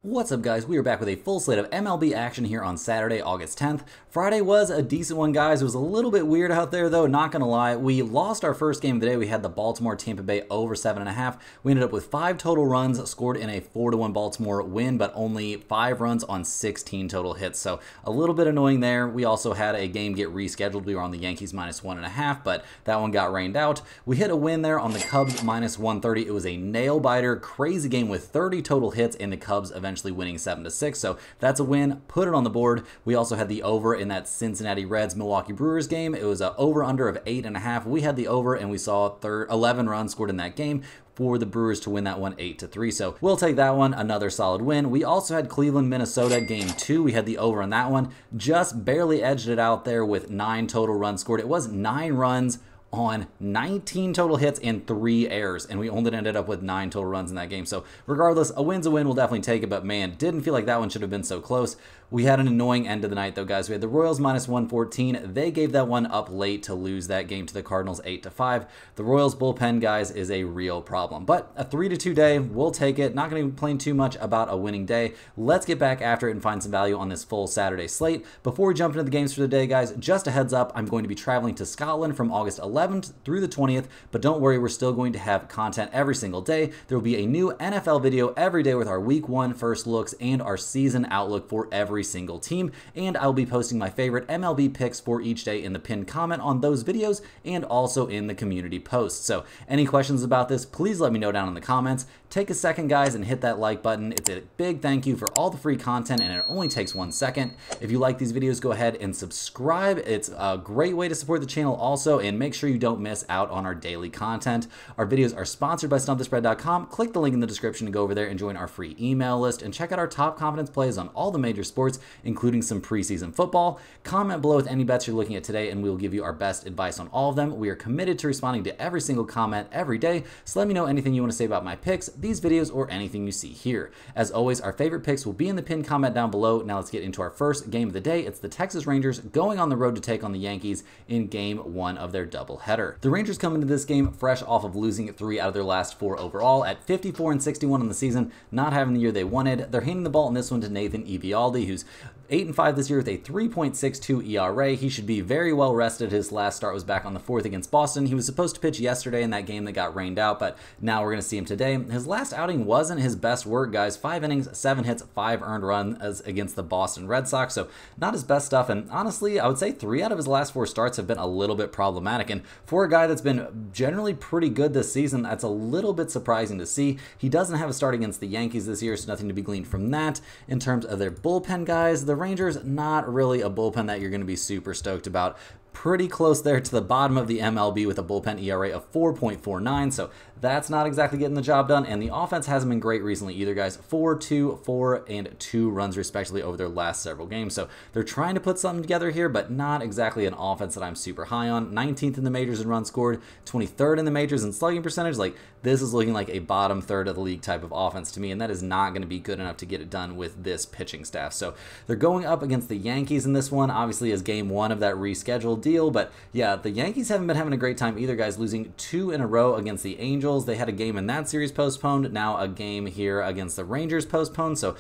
What's up, guys? We are back with a full slate of MLB action here on Saturday, August 10th. Friday was a decent one, guys. It was a little bit weird out there, though, not going to lie. We lost our first game of the day. We had the Baltimore-Tampa Bay over 7.5. We ended up with 5 total runs scored in a 4-1 Baltimore win, but only 5 runs on 16 total hits. So a little bit annoying there. We also had a game get rescheduled. We were on the Yankees -1.5, but that one got rained out. We hit a win there on the Cubs -130. It was a nail-biter, crazy game with 30 total hits, and the Cubs eventually winning 7-6. So that's a win. Put it on the board. We also had the over in that Cincinnati Reds Milwaukee Brewers game. It was an over-under of 8.5. We had the over, and we saw 11 runs scored in that game for the Brewers to win that one 8-3. So we'll take that one. Another solid win. We also had Cleveland, Minnesota game 2. We had the over on that one. Just barely edged it out there with 9 total runs scored. It was 9 runs on 19 total hits and 3 errors, and we only ended up with 9 total runs in that game. So regardless, a win's a win. We'll definitely take it, but man, didn't feel like that one should have been so close. We had an annoying end of the night, though, guys. We had the Royals -114. They gave that one up late to lose that game to the Cardinals 8-5. The Royals bullpen, guys, is a real problem. But a 3-2 day, we'll take it. Not going to complain too much about a winning day. Let's get back after it and find some value on this full Saturday slate. Before we jump into the games for the day, guys, just a heads up, I'm going to be traveling to Scotland from August 11th through the 20th, but don't worry, we're still going to have content every single day. There will be a new NFL video every day with our Week 1 first looks and our season outlook for every single team, and I'll be posting my favorite MLB picks for each day in the pinned comment on those videos and also in the community post. So any questions about this, please let me know down in the comments. Take a second, guys, and hit that like button. It's a big thank you for all the free content, and it only takes 1 second. If you like these videos, go ahead and subscribe. It's a great way to support the channel also, and make sure you don't miss out on our daily content. Our videos are sponsored by StumpTheSpread.com. Click the link in the description to go over there and join our free email list, and check out our top confidence plays on all the major sports, including some preseason football. Comment below with any bets you're looking at today, and we'll give you our best advice on all of them. We are committed to responding to every single comment every day, so let me know anything you want to say about my picks, these videos, or anything you see here. As always, our favorite picks will be in the pinned comment down below. Now let's get into our first game of the day. It's the Texas Rangers going on the road to take on the Yankees in game 1 of their doubleheader. The Rangers come into this game fresh off of losing 3 out of their last 4 overall at 54-61 on the season, not having the year they wanted. They're handing the ball in this one to Nathan Eovaldi, who's 8-5 this year with a 3.62 ERA. He should be very well rested. His last start was back on the 4th against Boston. He was supposed to pitch yesterday in that game that got rained out, but now we're going to see him today. His last outing wasn't his best work, guys. 5 innings, 7 hits, 5 earned runs against the Boston Red Sox, so not his best stuff. And honestly, I would say 3 out of his last 4 starts have been a little bit problematic. And for a guy that's been generally pretty good this season, that's a little bit surprising to see. He doesn't have a start against the Yankees this year, so nothing to be gleaned from that. In terms of their bullpen, guys, the Rangers, not really a bullpen that you're going to be super stoked about. Pretty close there to the bottom of the MLB with a bullpen ERA of 4.49, so that's not exactly getting the job done, and the offense hasn't been great recently either, guys. 4-2, 4, and 2 runs respectively over their last several games, so they're trying to put something together here, but not exactly an offense that I'm super high on. 19th in the majors in runs scored, 23rd in the majors in slugging percentage. Like, this is looking like a bottom third of the league type of offense to me, and that is not going to be good enough to get it done with this pitching staff. So they're going up against the Yankees in this one, obviously as game 1 of that rescheduled deal. But yeah, the Yankees haven't been having a great time either, guys, losing 2 in a row against the Angels. They had a game in that series postponed, now a game here against the Rangers postponed, so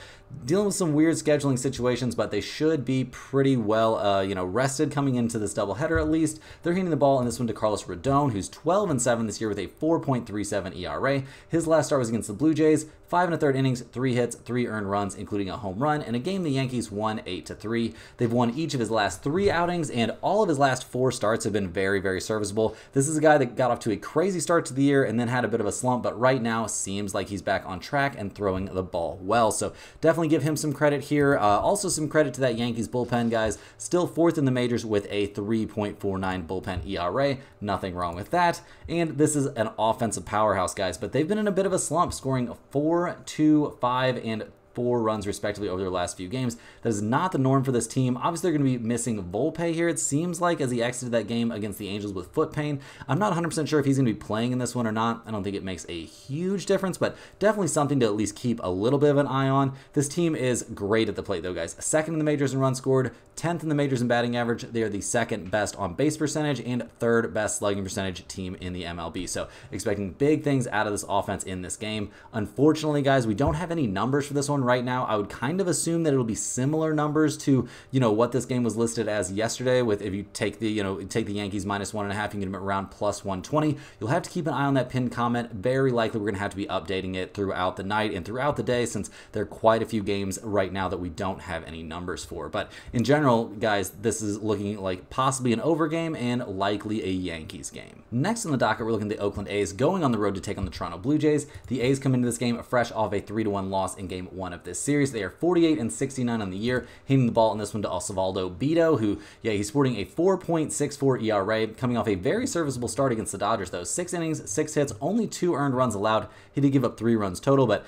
dealing with some weird scheduling situations, but they should be pretty well rested coming into this doubleheader at least. They're handing the ball in this one to Carlos Rodon, who's 12-7 this year with a 4.37 ERA. His last start was against the Blue Jays. 5 1/3 innings, 3 hits, 3 earned runs, including a home run, in a game the Yankees won 8-3. They've won each of his last 3 outings, and all of his last 4 starts have been very, very serviceable. This is a guy that got off to a crazy start to the year and then had a bit of a slump, but right now seems like he's back on track and throwing the ball well. So definitely give him some credit here. Also some credit to that Yankees bullpen, guys. Still 4th in the majors with a 3.49 bullpen ERA. Nothing wrong with that. And this is an offensive powerhouse, guys, but they've been in a bit of a slump, scoring 4, 2, 5, and 4 runs respectively over their last few games. That is not the norm for this team. Obviously, they're going to be missing Volpe here, it seems like, as he exited that game against the Angels with foot pain. I'm not 100% sure if he's going to be playing in this one or not. I don't think it makes a huge difference, but definitely something to at least keep a little bit of an eye on. This team is great at the plate, though, guys. 2nd in the majors in runs scored, 10th in the majors in batting average. They are the 2nd best on base percentage and 3rd best slugging percentage team in the MLB. So expecting big things out of this offense in this game. Unfortunately, guys, we don't have any numbers for this one right now, I would kind of assume that it'll be similar numbers to, what this game was listed as yesterday. With if you take the, take the Yankees -1.5, you can get them around +120. You'll have to keep an eye on that pinned comment. Very likely we're going to have to be updating it throughout the night and throughout the day, since there are quite a few games right now that we don't have any numbers for. But in general, guys, this is looking like possibly an over game and likely a Yankees game. Next on the docket, we're looking at the Oakland A's going on the road to take on the Toronto Blue Jays. The A's come into this game fresh off a 3-1 loss in game 1 of this series. They are 48-69 on the year, hitting the ball in this one to Osvaldo Bido, who, he's sporting a 4.64 ERA, coming off a very serviceable start against the Dodgers, though. 6 innings, 6 hits, only 2 earned runs allowed. He did give up 3 runs total, but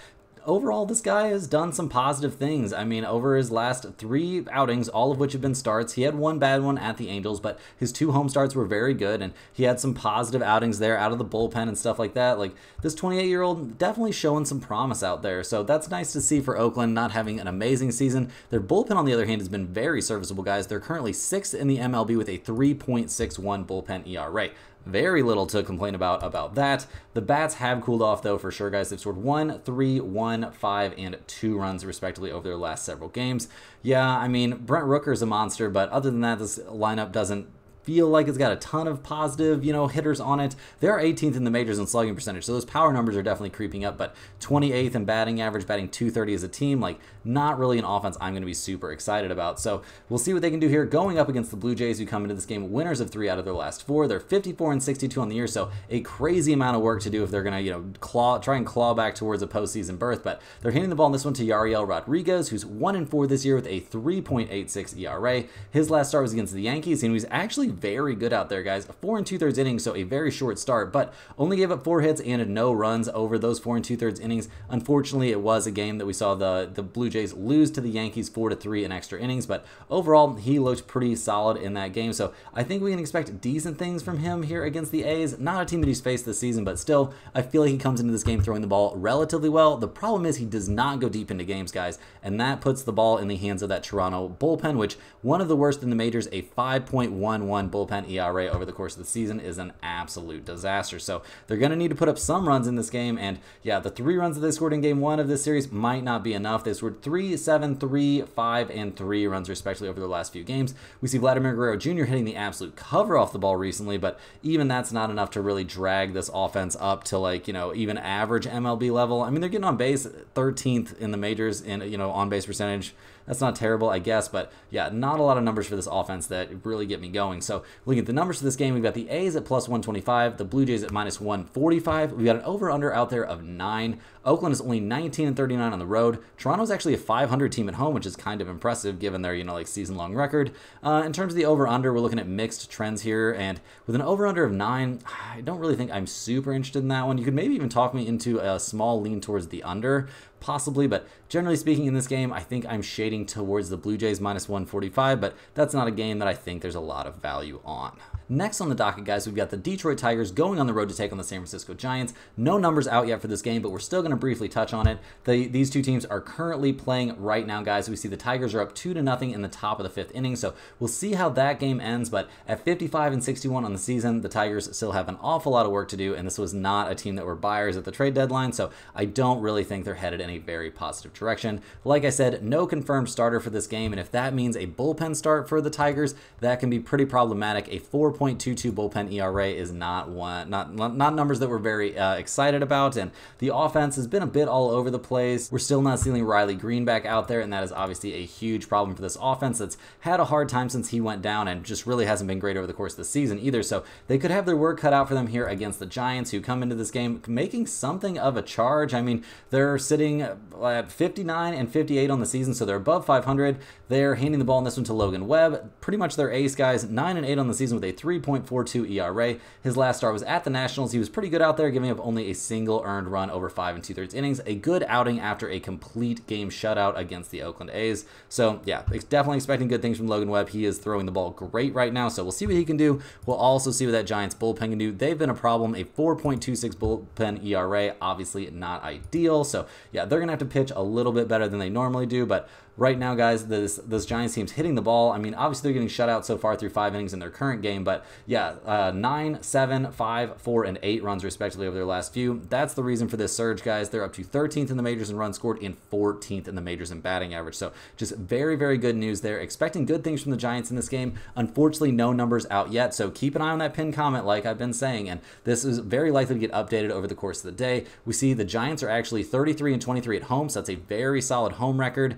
overall, this guy has done some positive things. I mean, over his last 3 outings, all of which have been starts, he had 1 bad one at the Angels, but his 2 home starts were very good, and he had some positive outings there out of the bullpen and stuff like that. Like, this 28-year-old definitely showing some promise out there, so that's nice to see for Oakland, not having an amazing season. Their bullpen, on the other hand, has been very serviceable, guys. They're currently 6th in the MLB with a 3.61 bullpen ERA. Very little to complain about that. The bats have cooled off, though, for sure, guys. They've scored 1, 3, 1, 5, and 2 runs, respectively, over their last several games. Yeah, I mean, Brent Rooker's a monster, but other than that, this lineup doesn't feel like it's got a ton of positive, hitters on it. They're 18th in the majors in slugging percentage, so those power numbers are definitely creeping up, but 28th in batting average, batting .230 as a team, like, not really an offense I'm going to be super excited about. So we'll see what they can do here going up against the Blue Jays, who come into this game winners of 3 out of their last 4. They're 54-62 on the year, so a crazy amount of work to do if they're going to, try and claw back towards a postseason berth. But they're hitting the ball in this one to Yariel Rodriguez, who's 1-4 this year with a 3.86 ERA. His last start was against the Yankees, and he was actually very good out there, guys. 4 2/3 innings, so a very short start, but only gave up 4 hits and no runs over those 4 2/3 innings. Unfortunately, it was a game that we saw the Blue Jays lose to the Yankees 4-3 in extra innings, but overall, he looked pretty solid in that game, so I think we can expect decent things from him here against the A's. Not a team that he's faced this season, but still, I feel like he comes into this game throwing the ball relatively well. The problem is he does not go deep into games, guys, and that puts the ball in the hands of that Toronto bullpen, which one of the worst in the majors. A 5.11 bullpen ERA over the course of the season is an absolute disaster. So they're going to need to put up some runs in this game, and yeah, the 3 runs that they scored in game 1 of this series might not be enough. They scored 3, 7, 3, 5, and 3 runs respectively over their last few games. We see Vladimir Guerrero Jr. hitting the absolute cover off the ball recently, but even that's not enough to really drag this offense up to, like, even average MLB level. I mean, they're getting on base 13th in the majors in, on base percentage. That's not terrible, I guess, but yeah, not a lot of numbers for this offense that really get me going. So looking at the numbers for this game, we've got the A's at +125, the Blue Jays at -145. We've got an over-under out there of 9. Oakland is only 19-39 on the road. Toronto's actually a 500 team at home, which is kind of impressive given their, season-long record. In terms of the over-under, we're looking at mixed trends here, and with an over-under of 9, I don't really think I'm super interested in that one. You could maybe even talk me into a small lean towards the under, possibly, but generally speaking in this game, I think I'm shading towards the Blue Jays -145, but that's not a game that I think there's a lot of value on. Next on the docket, guys, we've got the Detroit Tigers going on the road to take on the San Francisco Giants. No numbers out yet for this game, but we're still going to briefly touch on it. These two teams are currently playing right now, guys. We see the Tigers are up 2-0 in the top of the 5th inning, so we'll see how that game ends, but at 55-61 on the season, the Tigers still have an awful lot of work to do, and this was not a team that were buyers at the trade deadline, so I don't really think they're headed in a very positive direction. Like I said, no confirmed starter for this game, and if that means a bullpen start for the Tigers, that can be pretty problematic. A 4.22 bullpen ERA is not numbers that we're very excited about, and the offense has been a bit all over the place. We're still not seeing Riley Green back out there, and that is obviously a huge problem for this offense that's had a hard time since he went down and just really hasn't been great over the course of the season either. So they could have their work cut out for them here against the Giants, who come into this game making something of a charge. I mean, they're sitting at 59-58 on the season, so they're above 500. They're handing the ball in this one to Logan Webb, pretty much their ace, guys. 9-8 on the season with a 3.42 ERA. His last start was at the Nationals. He was pretty good out there, giving up only a single earned run over 5 2/3 innings. A good outing after a complete game shutout against the Oakland A's. So yeah, definitely expecting good things from Logan Webb. He is throwing the ball great right now, so we'll see what he can do. We'll also see what that Giants bullpen can do. They've been a problem. A 4.26 bullpen ERA, obviously not ideal. So yeah, they're going to have to pitch a little bit better than they normally do, but right now, guys, this Giants team's hitting the ball. I mean, obviously they're getting shut out so far through 5 innings in their current game, but yeah, 9, 7, 5, 4, and 8 runs respectively over their last few. That's the reason for this surge, guys. They're up to 13th in the majors in runs scored and 14th in the majors in batting average. So just very, very good news there. Expecting good things from the Giants in this game. Unfortunately, no numbers out yet, so keep an eye on that pinned comment like I've been saying, and this is very likely to get updated over the course of the day. We see the Giants are actually 33 and 23 at home, so that's a very solid home record.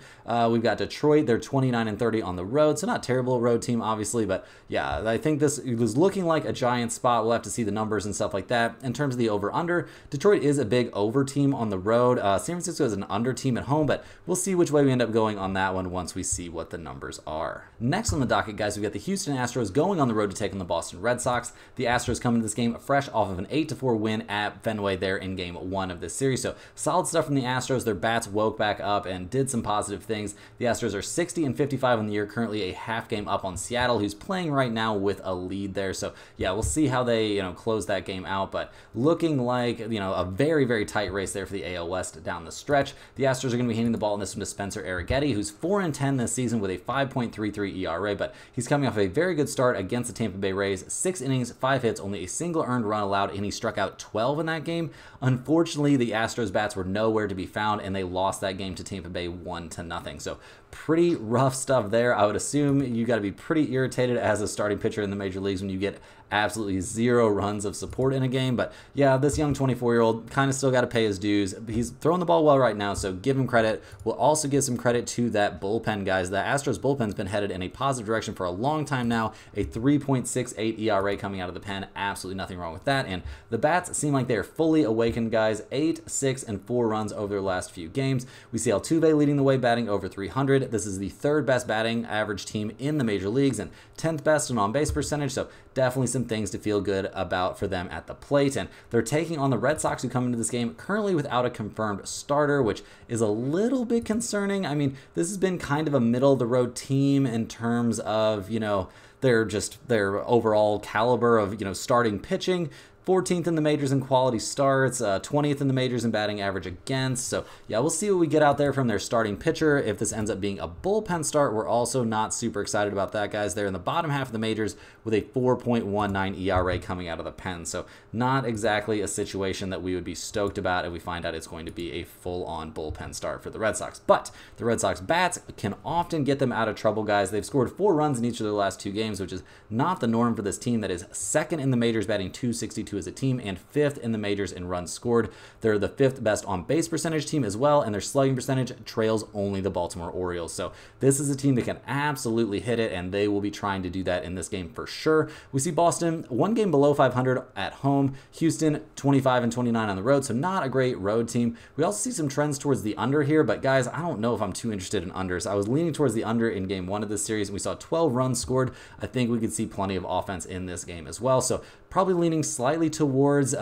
We've got Detroit, they're 29 and 30 on the road, so not terrible road team, obviously, but yeah, I think this was looking like a Giants spot. We'll have to see the numbers and stuff like that. In terms of the over-under, Detroit is a big over team on the road. San Francisco is an under team at home, but we'll see which way we end up going on that one once we see what the numbers are. Next on the docket, guys, we've got the Houston Astros going on the road to take on the Boston Red Sox. The Astros come into this game fresh off of an 8-4 win at Fenway there in game 1 of this series. So solid stuff from the Astros. Their bats woke back up and did some positive things. The Astros are 60 and 55 on the year, currently a half game up on Seattle, who's playing right now with a lead there. So yeah, we'll see how they close that game out, but looking like a very, very tight race there for the AL West down the stretch. The Astros are going to be handing the ball in this one to Spencer Arrighetti, who's 4 and 10 this season with a 5.33 ERA, but he's coming off a very good start against the Tampa Bay Rays. 6 innings, 5 hits, only a single earned run allowed, and he struck out 12 in that game. Unfortunately, the Astros bats were nowhere to be found, and they lost that game to Tampa Bay 1-0. So pretty rough stuff there. I would assume you got to be pretty irritated as a starting pitcher in the major leagues when you get absolutely 0 runs of support in a game. But yeah, this young 24-year-old kind of still got to pay his dues. He's throwing the ball well right now, so give him credit. We'll also give some credit to that bullpen, guys. The Astros bullpen's been headed in a positive direction for a long time now. A 3.68 ERA coming out of the pen. Absolutely nothing wrong with that. And the bats seem like they're fully awakened, guys. 8, 6, and 4 runs over their last few games. We see Altuve leading the way, batting over 300. This is the 3rd best batting average team in the major leagues and 10th best in on-base percentage, so definitely some things to feel good about for them at the plate. And they're taking on the Red Sox, who come into this game currently without a confirmed starter, which is a little bit concerning. I mean, this has been kind of a middle-of-the-road team in terms of, their overall caliber of, starting pitching. 14th in the majors in quality starts, 20th in the majors in batting average against. So yeah, we'll see what we get out there from their starting pitcher. If this ends up being a bullpen start, we're also not super excited about that, guys. They're in the bottom half of the majors with a 4.19 ERA coming out of the pen. So not exactly a situation that we would be stoked about if we find out it's going to be a full-on bullpen start for the Red Sox. But the Red Sox bats can often get them out of trouble, guys. They've scored 4 runs in each of their last 2 games, which is not the norm for this team that is 2nd in the majors, batting .262 as a team, and 5th in the majors in runs scored. They're the 5th best on base percentage team as well, and their slugging percentage trails only the Baltimore Orioles. So this is a team that can absolutely hit it, and they will be trying to do that in this game for sure. We see Boston 1 game below 500 at home, Houston 25 and 29 on the road, so not a great road team. We also see some trends towards the under here, but guys, I don't know if I'm too interested in unders. I was leaning towards the under in game 1 of this series, and we saw 12 runs scored. I think we could see plenty of offense in this game as well, so probably leaning slightly towards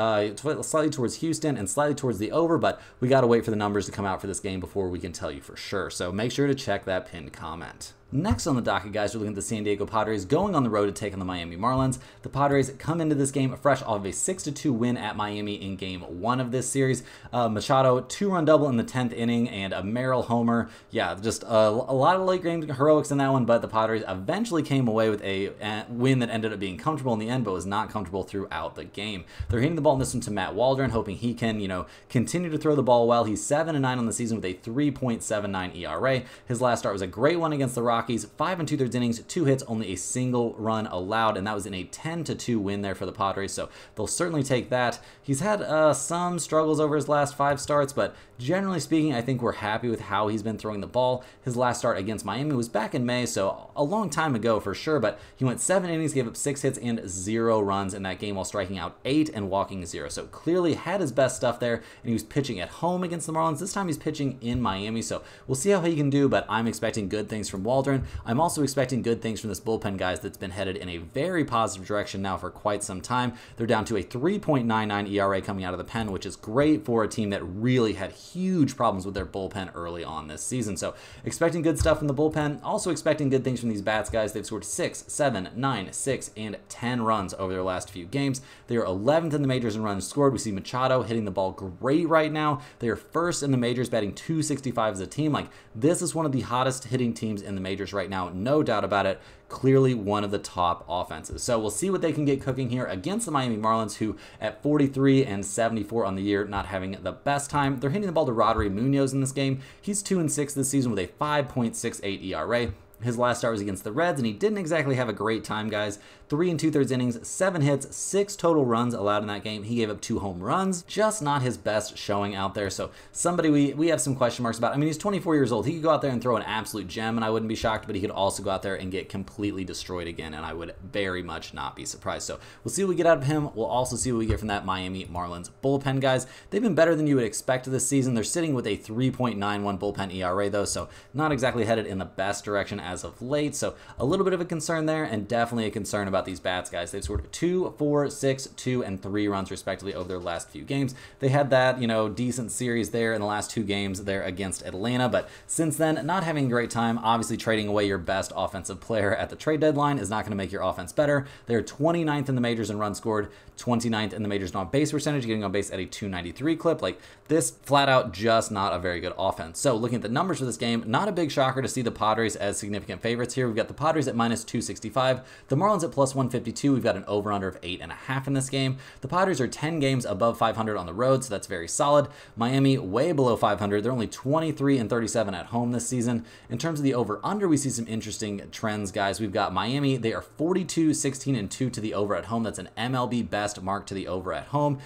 Houston and slightly towards the over, but we got to wait for the numbers to come out for this game before we can tell you for sure. So make sure to check that pinned comment. Next on the docket, guys, we're looking at the San Diego Padres going on the road to take on the Miami Marlins. The Padres come into this game fresh off of a 6-2 win at Miami in game 1 of this series. Machado, 2-run double in the 10th inning and a Merrill homer. Yeah, just a lot of late game heroics in that one, but the Padres eventually came away with a win that ended up being comfortable in the end, but was not comfortable throughout the game. They're hitting the ball in this one to Matt Waldron, hoping he can, continue to throw the ball well. He's 7-9 on the season with a 3.79 ERA. His last start was a great one against the Rockies, 5 2/3 innings, 2 hits, only a single run allowed, and that was in a 10-2 win there for the Padres, so they'll certainly take that. He's had some struggles over his last 5 starts, but generally speaking, I think we're happy with how he's been throwing the ball. His last start against Miami was back in May, so a long time ago for sure, but he went 7 innings, gave up 6 hits and 0 runs in that game while striking out 8 and walking 0, so clearly had his best stuff there, and he was pitching at home against the Marlins. This time he's pitching in Miami, so we'll see how he can do, but I'm expecting good things from Waldron. children. I'm also expecting good things from this bullpen, guys, that's been headed in a very positive direction now for quite some time. They're down to a 3.99 ERA coming out of the pen, which is great for a team that really had huge problems with their bullpen early on this season. So expecting good stuff from the bullpen. Also expecting good things from these bats, guys. They've scored 6, 7, 9, 6, and 10 runs over their last few games. They are 11th in the majors in runs scored. We see Machado hitting the ball great right now. They are first in the majors, batting .265 as a team. Like, this is one of the hottest hitting teams in the majors right now, no doubt about it. Clearly one of the top offenses. So we'll see what they can get cooking here against the Miami Marlins, who at 43 and 74 on the year, not having the best time. They're hitting the ball to Rodri Munoz in this game. He's 2-6 this season with a 5.68 ERA. His last start was against the Reds, and he didn't exactly have a great time, guys. 3 2/3 innings, 7 hits, 6 total runs allowed in that game. He gave up 2 home runs. Just not his best showing out there. So somebody we have some question marks about. I mean, he's 24 years old. He could go out there and throw an absolute gem, and I wouldn't be shocked, but he could also go out there and get completely destroyed again, and I would very much not be surprised. So we'll see what we get out of him. We'll also see what we get from that Miami Marlins bullpen, guys. They've been better than you would expect this season. They're sitting with a 3.91 bullpen ERA, though, so not exactly headed in the best direction as of late. So a little bit of a concern there, and definitely a concern about these bats, guys. They've scored 2, 4, 6, 2, and 3 runs respectively over their last few games. They had that, decent series there in the last 2 games there against Atlanta, but since then, not having a great time. Obviously, trading away your best offensive player at the trade deadline is not going to make your offense better. They're 29th in the majors in runs scored, 29th in the majors in on-base percentage, getting on base at a .293 clip. Like, this flat out just not a very good offense. So looking at the numbers for this game, not a big shocker to see the Padres as significant favorites here. We've got the Padres at -265, the Marlins at +152. We've got an over-under of 8.5 in this game. The Padres are 10 games above 500 on the road, so that's very solid. Miami way below 500. They're only 23 and 37 at home this season. In terms of the over-under, we see some interesting trends, guys. We've got Miami. They are 42, 16, and 2 to the over at home. That's an MLB best mark to the over at home.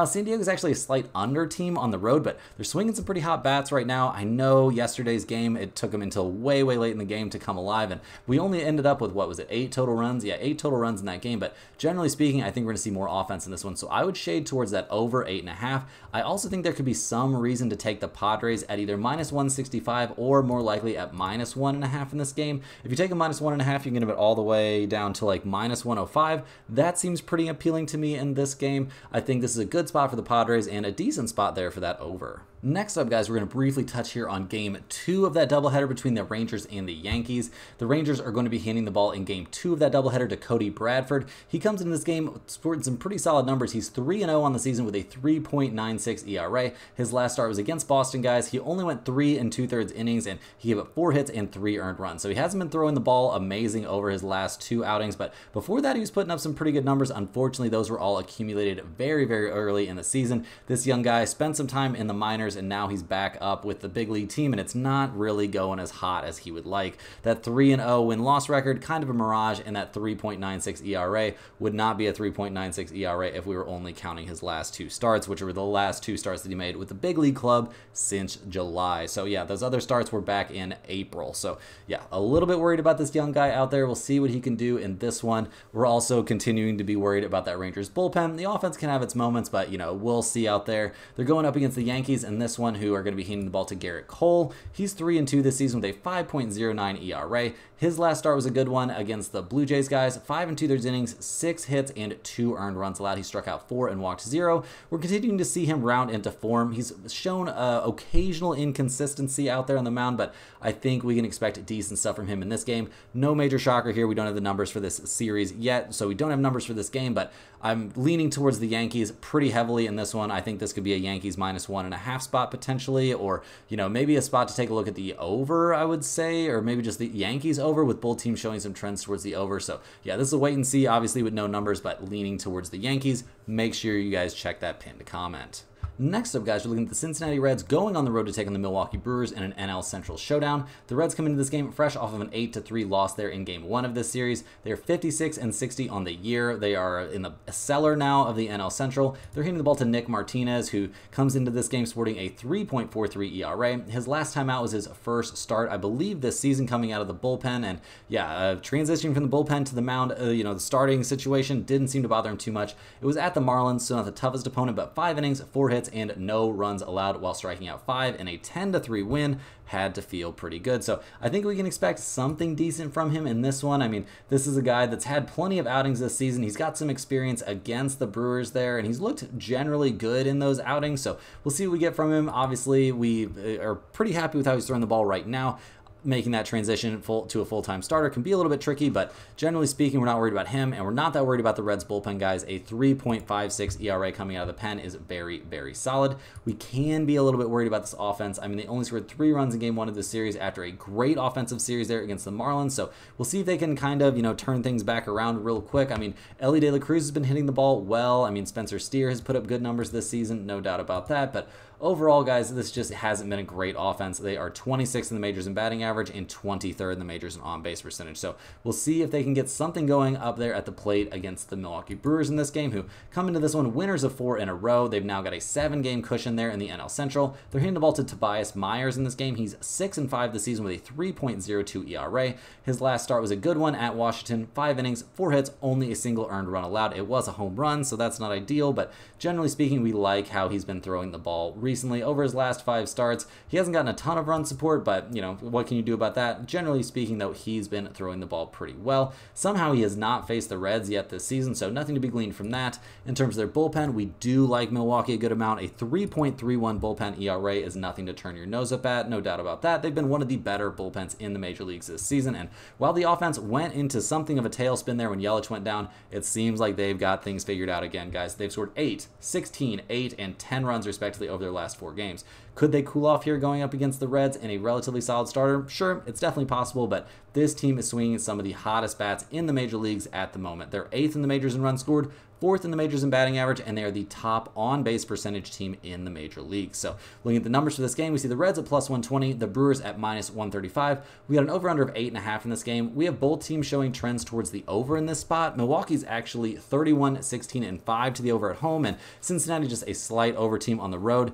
San Diego is actually a slight under team on the road, but they're swinging some pretty hot bats right now. I know yesterday's game, it took them until way, way late in the game to come alive, and we only ended up with, what was it, 8 total runs? Yeah, 8 total runs in that game, but generally speaking, I think we're going to see more offense in this one, so I would shade towards that over 8.5. I also think there could be some reason to take the Padres at either -165 or more likely at -1.5 in this game. If you take a -1.5, you can get it all the way down to like -105. That seems pretty appealing to me in this game. I think this is a good spot for the Padres and a decent spot there for that over. Next up, guys, we're going to briefly touch here on Game 2 of that doubleheader between the Rangers and the Yankees. The Rangers are going to be handing the ball in Game 2 of that doubleheader to Cody Bradford. He comes into this game scored some pretty solid numbers. He's 3-0 on the season with a 3.96 ERA. His last start was against Boston, guys. He only went 3 2/3 innings, and he gave up 4 hits and 3 earned runs. So he hasn't been throwing the ball amazing over his last 2 outings, but before that, he was putting up some pretty good numbers. Unfortunately, those were all accumulated very, very early in the season. This young guy spent some time in the minors, and now he's back up with the big league team, and it's not really going as hot as he would like. That 3-0 win-loss record, kind of a mirage, and that 3.96 ERA would not be a 3.96 ERA if we were only counting his last 2 starts, which were the last 2 starts that he made with the big league club since July. So yeah, those other starts were back in April. So yeah, a little bit worried about this young guy out there. We'll see what he can do in this one. We're also continuing to be worried about that Rangers bullpen. The offense can have its moments, but we'll see out there. They're going up against the Yankees in this one, who are going to be handing the ball to Garrett Cole. He's 3-2 this season with a 5.09 ERA. His last start was a good one against the Blue Jays, guys. 5 2/3 innings, 6 hits, and 2 earned runs allowed. He struck out 4 and walked 0. We're continuing to see him round into form. He's shown occasional inconsistency out there on the mound, but I think we can expect decent stuff from him in this game. No major shocker here. We don't have the numbers for this series yet, so we don't have numbers for this game, but I'm leaning towards the Yankees pretty heavily in this one. I think this could be a Yankees -1.5 spot potentially, or maybe a spot to take a look at the over, I would say, or maybe just the Yankees over, with both teams showing some trends towards the over. So yeah, this is a wait and see, obviously with no numbers, but leaning towards the Yankees. Make sure you guys check that pinned comment. Next up, guys, we're looking at the Cincinnati Reds going on the road to take on the Milwaukee Brewers in an NL Central showdown. The Reds come into this game fresh off of an 8-3 loss there in Game 1 of this series. They're 56 and 60 on the year. They are in the cellar now of the NL Central. They're hitting the ball to Nick Martinez, who comes into this game sporting a 3.43 ERA. His last time out was his first start, I believe, this season, coming out of the bullpen. And yeah, transitioning from the bullpen to the mound, the starting situation didn't seem to bother him too much. It was at the Marlins, so not the toughest opponent, but 5 innings, 4 hits, and no runs allowed while striking out 5, and a 10-3 win had to feel pretty good. So I think we can expect something decent from him in this one. I mean, this is a guy that's had plenty of outings this season. He's got some experience against the Brewers there, and he's looked generally good in those outings. So we'll see what we get from him. Obviously, we are pretty happy with how he's throwing the ball right now. Making that transition to a full-time starter can be a little bit tricky, but generally speaking, we're not worried about him, and we're not that worried about the Reds bullpen, guys. A 3.56 ERA coming out of the pen is very, very solid. We can be a little bit worried about this offense. I mean, they only scored 3 runs in game 1 of this series after a great offensive series there against the Marlins, so we'll see if they can kind of, turn things back around real quick. I mean, Elly De La Cruz has been hitting the ball well. I mean, Spencer Steer has put up good numbers this season, no doubt about that, but overall, guys, this just hasn't been a great offense. They are 26th in the majors in batting average and 23rd in the majors in on-base percentage. So we'll see if they can get something going up there at the plate against the Milwaukee Brewers in this game, who come into this one winners of 4 in a row. They've now got a 7-game cushion there in the NL Central. They're hitting the ball to Tobias Myers in this game. He's 6-5 this season with a 3.02 ERA. His last start was a good one at Washington. 5 innings, 4 hits, only a single earned run allowed. It was a home run, so that's not ideal, but generally speaking, we like how he's been throwing the ball recently. Over his last 5 starts, he hasn't gotten a ton of run support, but what can you do about that? Generally speaking, though, he's been throwing the ball pretty well. Somehow he has not faced the Reds yet this season, so nothing to be gleaned from that. In terms of their bullpen, we do like Milwaukee a good amount. A 3.31 bullpen ERA is nothing to turn your nose up at, no doubt about that. They've been one of the better bullpens in the major leagues this season, and while the offense went into something of a tailspin there when Yelich went down, it seems like they've got things figured out again, guys. They've scored 8, 16, 8, and 10 runs respectively over their last 4 games. Could they cool off here going up against the Reds in a relatively solid starter? Sure, it's definitely possible, but this team is swinging some of the hottest bats in the major leagues at the moment. They're 8th in the majors in runs scored, 4th in the majors in batting average, and they are the top on-base percentage team in the major leagues. So looking at the numbers for this game, we see the Reds at plus 120, the Brewers at minus 135. We got an over-under of 8.5 in this game. We have both teams showing trends towards the over in this spot. Milwaukee's actually 31, 16, and 5 to the over at home, and Cincinnati just a slight over team on the road.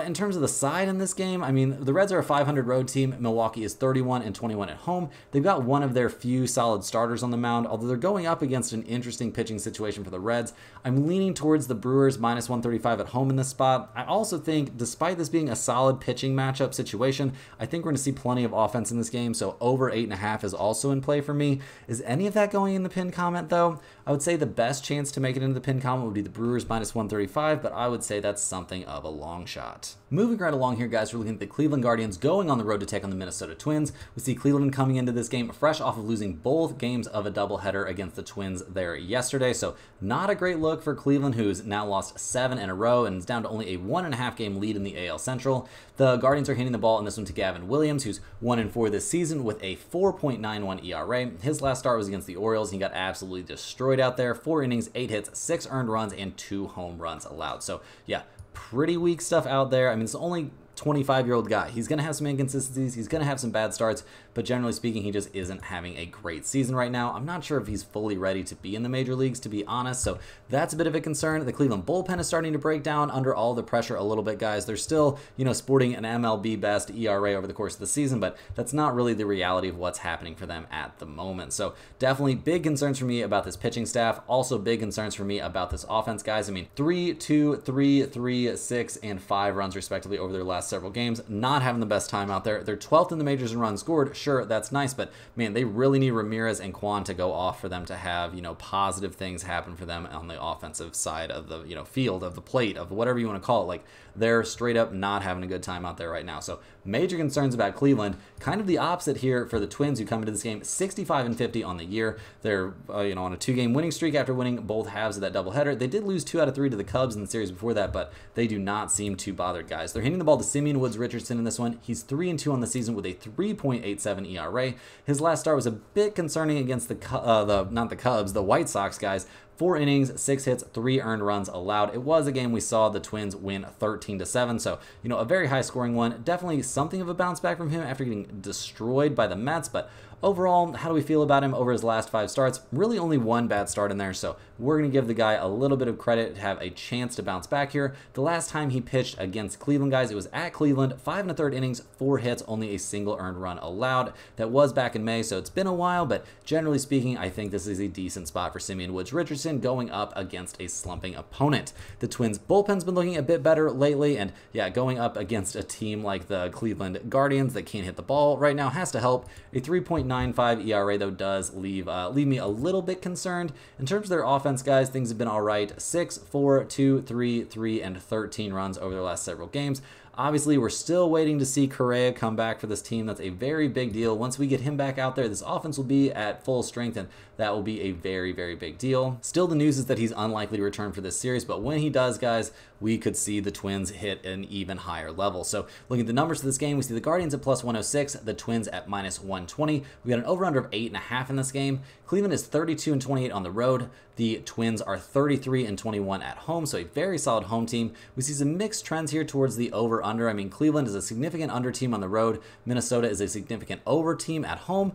In terms of the side in this game, I mean, the Reds are a 500 road team. Milwaukee is 31 and 21 at home. They've got one of their few solid starters on the mound, although they're going up against an interesting pitching situation for the Reds. I'm leaning towards the Brewers minus 135 at home in this spot. I also think, despite this being a solid pitching matchup situation, I think we're going to see plenty of offense in this game, so over 8.5 is also in play for me. Is any of that going in the pinned comment, though? I would say the best chance to make it into the pinned comment would be the Brewers minus 135, but I would say that's something of a long shot. Moving right along here, guys, we're looking at the Cleveland Guardians going on the road to take on the Minnesota Twins. We see Cleveland coming into this game fresh off of losing both games of a doubleheader against the Twins there yesterday, so not a great look for Cleveland, who's now lost 7 in a row and is down to only a 1.5 game lead in the AL Central. The Guardians are handing the ball in this one to Gavin Williams, who's 1-4 this season with a 4.91 ERA. His last start was against the Orioles. He got absolutely destroyed out there. 4 innings, 8 hits, 6 earned runs, and 2 home runs allowed. So yeah, pretty weak stuff out there. I mean, it's only 25-year-old guy. He's going to have some inconsistencies. He's going to have some bad starts, but generally speaking, he just isn't having a great season right now. I'm not sure if he's fully ready to be in the major leagues, to be honest, so that's a bit of a concern. The Cleveland bullpen is starting to break down under all the pressure a little bit, guys. They're still, sporting an MLB best ERA over the course of the season, but that's not really the reality of what's happening for them at the moment. So definitely big concerns for me about this pitching staff. Also big concerns for me about this offense, guys. I mean, 3, 2, 3, 3, 6, and 5 runs respectively over their last several games. Not having the best time out there. They're 12th in the majors in runs scored. Sure, that's nice, but man, they really need Ramirez and Kwan to go off for them to have, positive things happen for them on the offensive side of the, field, of the plate, of whatever you want to call it. Like, they're straight up not having a good time out there right now. So major concerns about Cleveland. Kind of the opposite here for the Twins, who come into this game 65 and 50 on the year. They're on a 2-game winning streak after winning both halves of that doubleheader. They did lose 2 out of 3 to the Cubs in the series before that, but they do not seem too bothered, guys. They're hitting the ball to Simeon Woods Richardson in this one. He's 3-2 on the season with a 3.87 ERA. His last start was a bit concerning against the White Sox, guys. 4 innings, 6 hits, 3 earned runs allowed. It was a game we saw the Twins win 13-7, so, a very high-scoring one. Definitely something of a bounce back from him after getting destroyed by the Mets, but overall, how do we feel about him over his last 5 starts? Really only 1 bad start in there, so we're going to give the guy a little bit of credit to have a chance to bounce back here. The last time he pitched against Cleveland, guys, it was at Cleveland, 5 1/3 innings, 4 hits, only a single earned run allowed. That was back in May, so it's been a while, but generally speaking, I think this is a decent spot for Simeon Woods Richardson. Richardson going up against a slumping opponent. The Twins bullpen's been looking a bit better lately, and yeah, going up against a team like the Cleveland Guardians that can't hit the ball right now has to help. A 3.95 ERA, though, does leave me a little bit concerned. In terms of their offense, guys, things have been all right. 6, 4, 2, 3, 3, and 13 runs over their last several games. Obviously, we're still waiting to see Correa come back for this team. That's a very big deal. Once we get him back out there, this offense will be at full strength, and that will be a very, very big deal. Still, the news is that he's unlikely to return for this series, but when he does, guys, we could see the Twins hit an even higher level. So looking at the numbers for this game, we see the Guardians at plus 106, the Twins at minus 120. We got an over-under of 8.5 in this game. Cleveland is 32-28 on the road. The Twins are 33-21 at home, so a very solid home team. We see some mixed trends here towards the over-under. I mean, Cleveland is a significant under team on the road. Minnesota is a significant over team at home.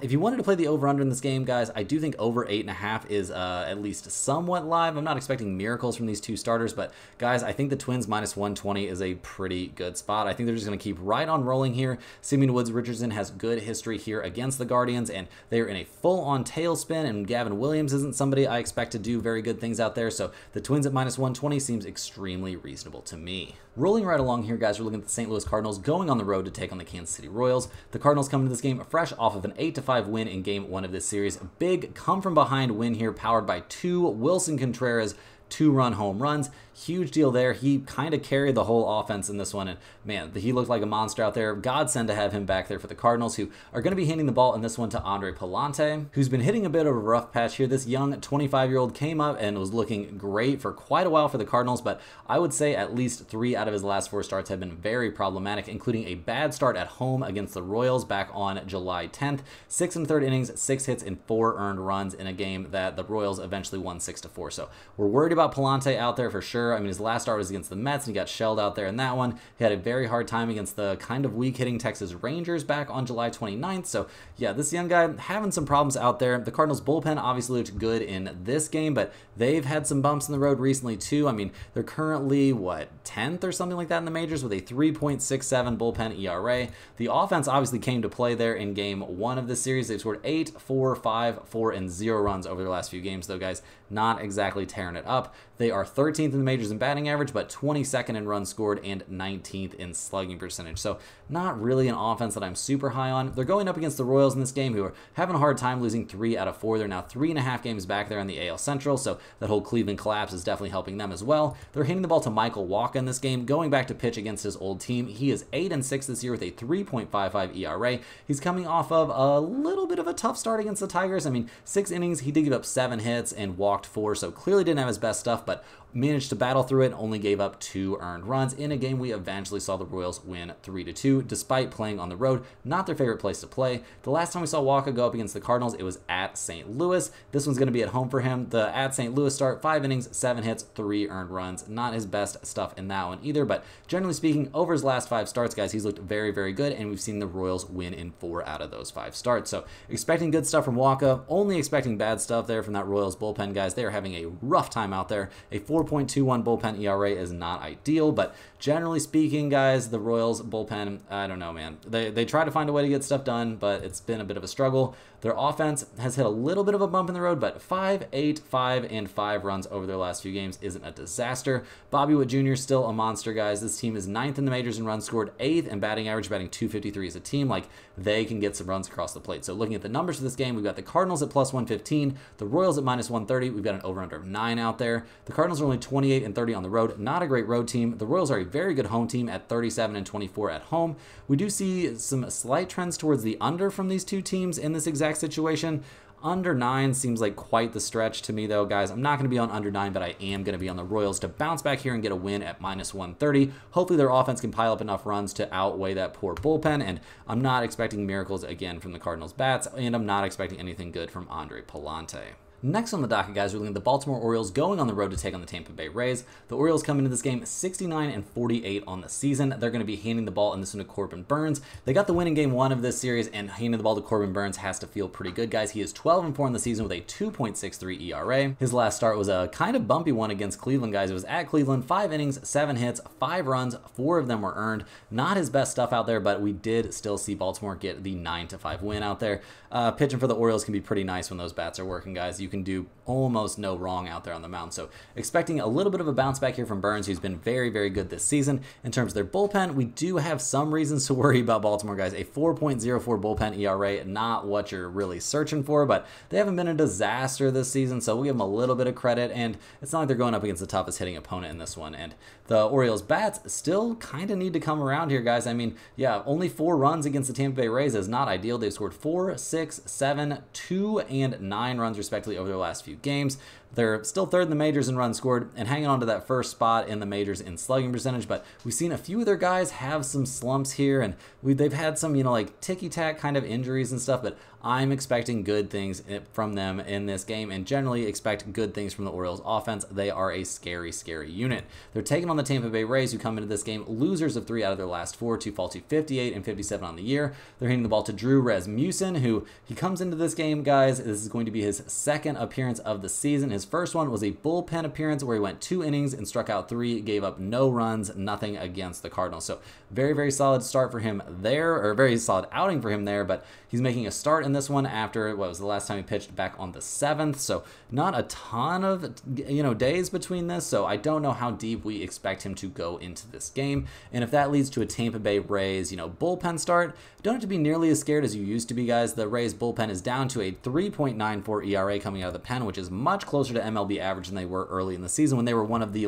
If you wanted to play the over-under in this game, guys, I do think over 8.5 is at least somewhat live. I'm not expecting miracles from these two starters, but guys, I think the Twins minus 120 is a pretty good spot. I think they're just going to keep right on rolling here. Simeon Woods-Richardson has good history here against the Guardians, and they are in a full-on tailspin, and Gavin Williams isn't somebody I expect to do very good things out there, so the Twins at minus 120 seems extremely reasonable to me. Rolling right along here, guys, we're looking at the St. Louis Cardinals going on the road to take on the Kansas City Royals. The Cardinals come into this game fresh off of an 8-5 win in game 1 of this series. A big come-from-behind win here, powered by 2 Wilson Contreras 2-run home runs. Huge deal there. He kind of carried the whole offense in this one, and man, he looked like a monster out there. Godsend to have him back there for the Cardinals, who are going to be handing the ball in this one to Andre Pallante, who's been hitting a bit of a rough patch here. This young 25-year-old came up and was looking great for quite a while for the Cardinals, but I would say at least 3 out of his last 4 starts have been very problematic, including a bad start at home against the Royals back on July 10th. 6 1/3 innings, 6 hits, and 4 earned runs in a game that the Royals eventually won 6-4. So we're worried about Pallante out there for sure. I mean, his last start was against the Mets, and he got shelled out there in that one. He had a very hard time against the kind of weak-hitting Texas Rangers back on July 29th. So, yeah, this young guy having some problems out there. The Cardinals' bullpen obviously looked good in this game, but they've had some bumps in the road recently, too. I mean, they're currently, 10th or something like that in the majors with a 3.67 bullpen ERA. The offense obviously came to play there in game 1 of this series. They've scored 8, 4, 5, 4, and 0 runs over their last few games, though, guys. Not exactly tearing it up. They are 13th in the majors in batting average, but 22nd in runs scored and 19th in slugging percentage. So not really an offense that I'm super high on. They're going up against the Royals in this game, who are having a hard time, losing 3 out of 4. They're now 3.5 games back there in the AL Central, so that whole Cleveland collapse is definitely helping them as well. They're hitting the ball to Michael Wacha in this game, going back to pitch against his old team. He is 8-6 this year with a 3.55 ERA. He's coming off of a little bit of a tough start against the Tigers. I mean, 6 innings, he did give up 7 hits and walked 4, so clearly didn't have his best stuff, but managed to battle through it, only gave up 2 earned runs in a game we eventually saw the Royals win 3-2, despite playing on the road. Not their favorite place to play. The last time we saw Wacha go up against the Cardinals, it was at St. Louis. This one's going to be at home for him. The at St. Louis start, 5 innings, 7 hits, 3 earned runs. Not his best stuff in that one either, but generally speaking, over his last 5 starts, guys, he's looked very, very good, and we've seen the Royals win in 4 out of those 5 starts. So expecting good stuff from Wacha, only expecting bad stuff there from that Royals bullpen, guys. They are having a rough time out there. A 4.21 bullpen ERA is not ideal, but generally speaking, guys, the Royals bullpen, I don't know, man. They try to find a way to get stuff done, but it's been a bit of a struggle. Their offense has hit a little bit of a bump in the road, but 5, 8, 5, and 5 runs over their last few games isn't a disaster. Bobby Witt Jr. still a monster, guys. This team is 9th in the majors in runs scored, 8th in batting average, batting .253 as a team. Like, they can get some runs across the plate. So looking at the numbers for this game, we've got the Cardinals at plus 115, the Royals at minus 130. We've got an over-under of 9 out there. The Cardinals are only 28-30 on the road. Not a great road team. The Royals are a very good home team at 37-24 at home. We do see some slight trends towards the under from these two teams in this exact situation. Under 9 seems like quite the stretch to me, though, guys. I'm not going to be on under 9, but I am going to be on the Royals to bounce back here and get a win at minus 130. Hopefully their offense can pile up enough runs to outweigh that poor bullpen, and I'm not expecting miracles again from the Cardinals bats, and I'm not expecting anything good from Andre Pallante. Next on the docket, guys, we're looking at the Baltimore Orioles going on the road to take on the Tampa Bay Rays. The Orioles come into this game 69-48 on the season. They're going to be handing the ball in this one to Corbin Burnes. They got the win in game 1 of this series, and handing the ball to Corbin Burnes has to feel pretty good, guys. He is 12-4 in the season with a 2.63 ERA. His last start was a kind of bumpy one against Cleveland, guys. It was at Cleveland, 5 innings, 7 hits, 5 runs, 4 of them were earned. Not his best stuff out there, but we did still see Baltimore get the 9-5 win out there. Pitching for the Orioles can be pretty nice when those bats are working, guys. You can do almost no wrong out there on the mound. So expecting a little bit of a bounce back here from Burns, who's been very, very good this season. In terms of their bullpen, we do have some reasons to worry about Baltimore, guys. A 4.04 bullpen ERA, not what you're really searching for, but they haven't been a disaster this season, so we'll give them a little bit of credit, and it's not like they're going up against the toughest hitting opponent in this one. And the Orioles bats still kind of need to come around here, guys. I mean, yeah, only 4 runs against the Tampa Bay Rays is not ideal. They've scored 4, 6, 7, 2, and 9 runs respectively over their last few games. They're still third in the majors in runs scored and hanging on to that first spot in the majors in slugging percentage, but we've seen a few of their guys have some slumps here, and they've had some, like ticky-tack kind of injuries and stuff, but I'm expecting good things from them in this game and generally expect good things from the Orioles offense. They are a scary, scary unit. They're taking on the Tampa Bay Rays, who come into this game losers of 3 out of their last 4 to fall to 58 and 57 on the year. They're hitting the ball to Drew Rasmussen, who he comes into this game, guys. This is going to be his second appearance of the season. His first one was a bullpen appearance where he went 2 innings and struck out 3, gave up no runs, nothing against the Cardinals. So very, very solid start for him there, or very solid outing for him there, but he's making a start in this one after what was the last time he pitched back on the 7th. So not a ton of days between this, so I don't know how deep we expect him to go into this game. And if that leads to a Tampa Bay Rays bullpen start, don't have to be nearly as scared as you used to be, guys. The Rays bullpen is down to a 3.94 ERA coming out of the pen, which is much closer to MLB average than they were early in the season when they were one of the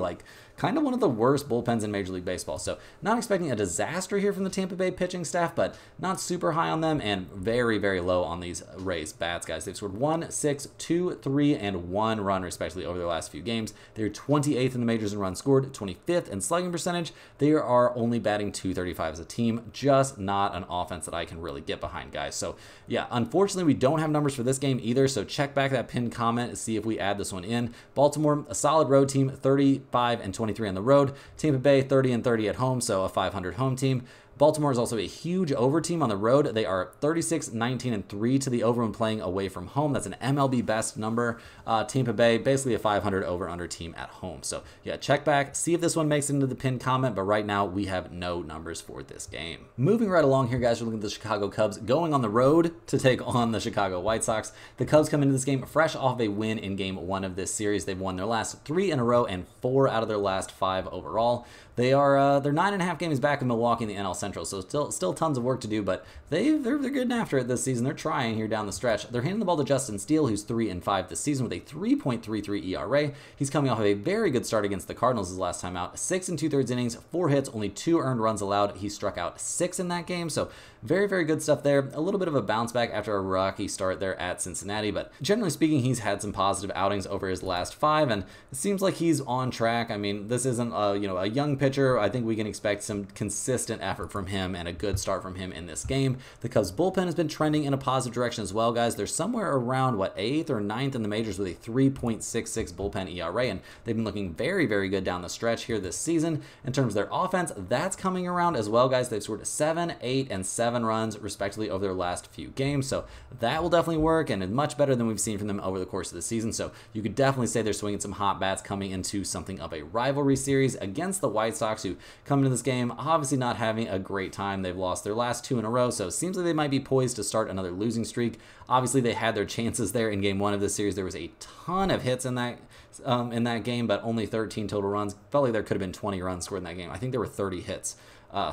kind of one of the worst bullpens in Major League Baseball. So not expecting a disaster here from the Tampa Bay pitching staff, but not super high on them and very, very low on these Rays bats, guys. They've scored 1, 6, 2, 3, and 1 run respectively over their last few games. They're 28th in the majors in runs scored, 25th in slugging percentage. They are only batting .235 as a team, just not an offense that I can really get behind, guys. So yeah, unfortunately, we don't have numbers for this game either, so check back that pinned comment and see if we add this one in. Baltimore, a solid road team, 35 and 23 on the road. Tampa Bay, 30 and 30 at home, so a 500 home team. Baltimore is also a huge over team on the road. They are 36, 19, and 3 to the over when playing away from home. That's an MLB best number. Tampa Bay, basically a 500 over-under team at home. So yeah, check back, see if this one makes it into the pinned comment, but right now we have no numbers for this game. Moving right along here, guys, we're looking at the Chicago Cubs going on the road to take on the Chicago White Sox. The Cubs come into this game fresh off a win in game 1 of this series. They've won their last 3 in a row and 4 out of their last 5 overall. They're 9.5 games back in Milwaukee in the NL Central, so still tons of work to do, but they're getting after it this season. They're trying here down the stretch. They're handing the ball to Justin Steele, who's 3 and 5 this season with a 3.33 ERA. He's coming off of a very good start against the Cardinals his last time out. 6 2/3 innings, 4 hits, only 2 earned runs allowed. He struck out 6 in that game, so very, very good stuff there. A little bit of a bounce back after a rocky start there at Cincinnati, but generally speaking, he's had some positive outings over his last 5, and it seems like he's on track. I mean, this isn't a young pitcher. I think we can expect some consistent effort from him and a good start from him in this game. The Cubs bullpen has been trending in a positive direction as well, guys. They're somewhere around 8th or 9th in the majors with a 3.66 bullpen ERA, and they've been looking very, very good down the stretch here this season. In terms of their offense, that's coming around as well, guys. They've scored 7, 8, and 7 runs respectively over their last few games, so that will definitely work and is much better than we've seen from them over the course of the season. So you could definitely say they're swinging some hot bats coming into something of a rivalry series against the White Sox, who come into this game obviously not having a great time. They've lost their last 2 in a row, so it seems like they might be poised to start another losing streak. Obviously, they had their chances there in game 1 of this series. There was a ton of hits in that game, but only 13 total runs. Felt like there could have been 20 runs scored in that game. I think there were 30 hits.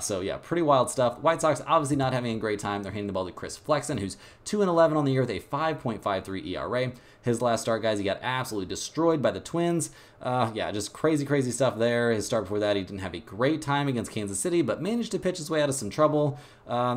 So yeah, pretty wild stuff. White Sox obviously not having a great time. They're handing the ball to Chris Flexen, who's 2 and 11 on the year with a 5.53 ERA. His last start, guys, he got absolutely destroyed by the Twins. Yeah, just crazy, crazy stuff there. His start before that, he didn't have a great time against Kansas City, but managed to pitch his way out of some trouble.